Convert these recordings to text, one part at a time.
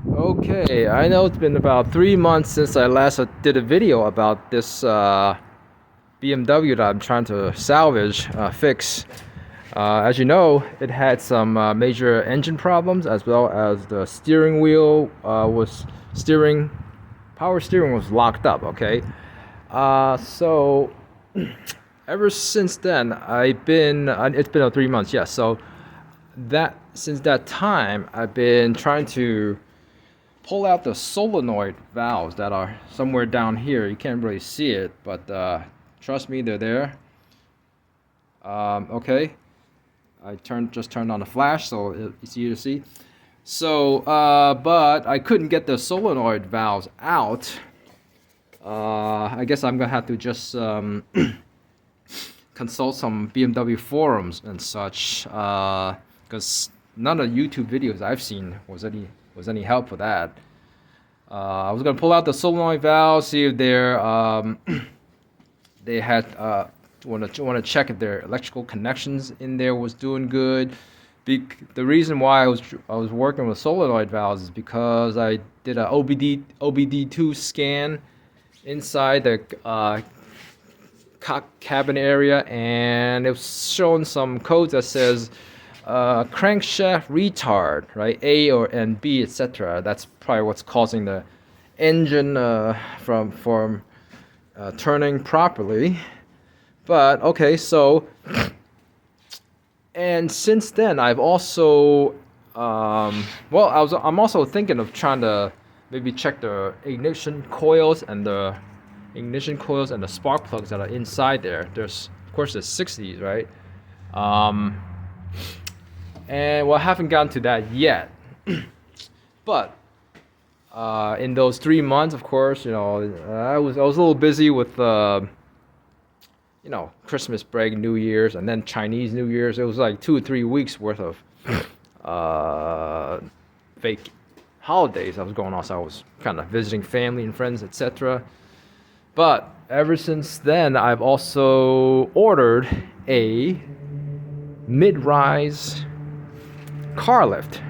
Okay, I know it's been about 3 months since I last did a video about this BMW that I'm trying to salvage, fix. As you know, it had some major engine problems as well as the steering wheel steering, power steering was locked up, okay? So ever since then, it's been 3 months, yes. So since that time, I've been trying to pull out the solenoid valves that are somewhere down here. You can't really see it, but trust me, they're there. Okay, just turned on the flash, so it's easy to see. So, but I couldn't get the solenoid valves out. I guess I'm gonna have to just consult some BMW forums and such, because none of the YouTube videos I've seen was any help for that. I was gonna pull out the solenoid valve, see if they had want to check if their electrical connections in there was doing good. The reason why I was working with solenoid valves is because I did a OBD2 scan inside the cabin area, and it was showing some codes that says crankshaft retard, right? A or and B, etc. That's probably what's causing the engine from turning properly. But okay, so and since then I've also I'm also thinking of trying to maybe check the ignition coils and the spark plugs that are inside there. Of course there's 60s, right? And well, I haven't gotten to that yet. But in those 3 months, of course, I was a little busy with Christmas break, New Year's, and then Chinese New Year's. It was like 2 or 3 weeks worth of fake holidays that was going on. So I was kind of visiting family and friends, etc. But ever since then, I've also ordered a mid-rise car lift,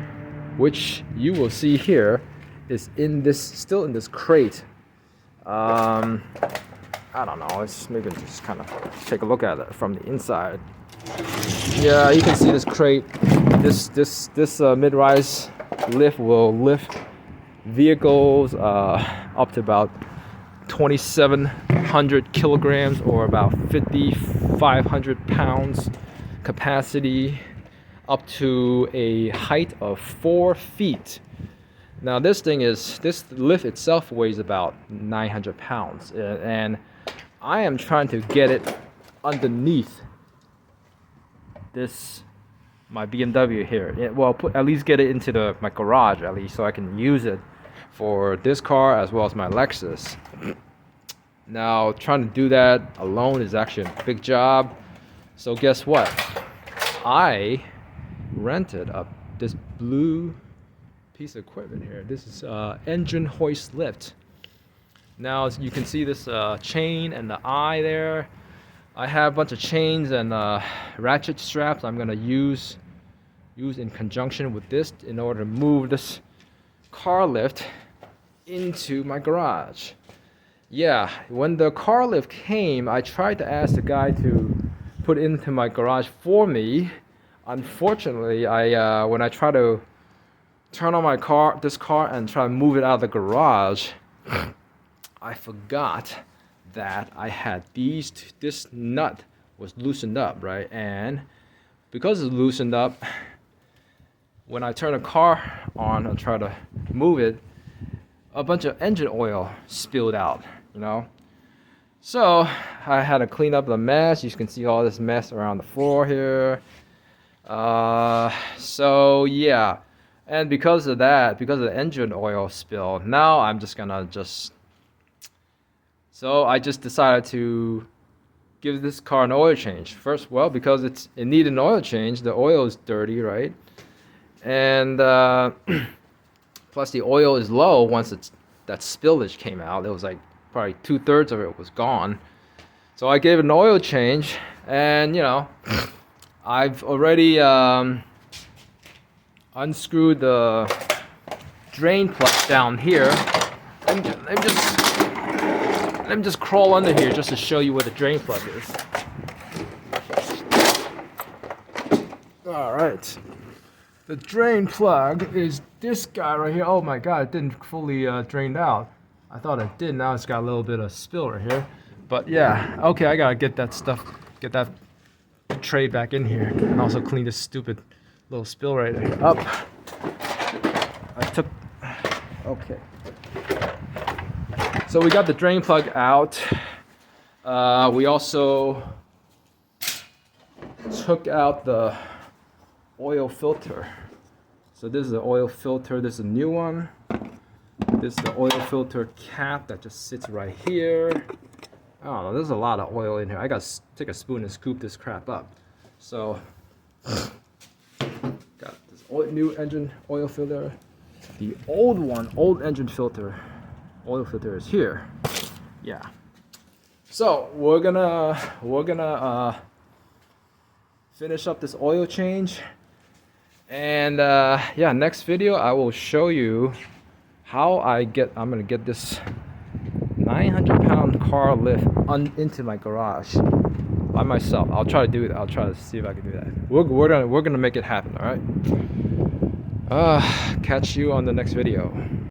which you will see here is still in this crate. I don't know. It's maybe just kind of take a look at it from the inside. Yeah, you can see this crate. This mid-rise lift will lift vehicles up to about 2,700 kilograms or about 5,500 pounds capacity, up to a height of 4 feet. Now this lift itself weighs about 900 pounds, and I am trying to get it underneath my BMW here. Well, at least get it into my garage, at least, so I can use it for this car as well as my Lexus. Now, trying to do that alone is actually a big job. So guess what? I rented this blue piece of equipment here. This is engine hoist lift. Now, as you can see this chain and the eye there. I have a bunch of chains and ratchet straps I'm gonna use in conjunction with this in order to move this car lift into my garage. Yeah, when the car lift came, I tried to ask the guy to put it into my garage for me. Unfortunately, when I try to turn on this car and try to move it out of the garage, I forgot that I had this nut was loosened up, right? And because it's loosened up, when I turn the car on and try to move it, a bunch of engine oil spilled out, So I had to clean up the mess. You can see all this mess around the floor here. So yeah, and because of the engine oil spill, now I'm just gonna So I just decided to give this car an oil change. First, well, because it needed an oil change. The oil is dirty, right? And plus the oil is low once that spillage came out. It was like probably 2/3 of it was gone. So I gave it an oil change, and I've already unscrewed the drain plug down here. Let me just crawl under here just to show you where the drain plug is. All right. The drain plug is this guy right here. Oh my God, it didn't fully drain out. I thought it did. Now it's got a little bit of spill right here. But yeah, okay, I gotta get that stuff, get that tray back in here, and also clean this stupid little spill right there up. I took, okay. So we got the drain plug out. We also took out the oil filter. So this is the oil filter. This is a new one. This is the oil filter cap that just sits right here. I don't know, there's a lot of oil in here. I gotta take a spoon and scoop this crap up. So, got this new engine oil filter. The old one, old engine filter, oil filter is here. Yeah. So we're gonna finish up this oil change, and yeah, next video I will show you how I'm gonna get this 900-pound car lift into my garage by myself. I'll try to do it. I'll try to see if I can do that. We're gonna make it happen. All right. Catch you on the next video.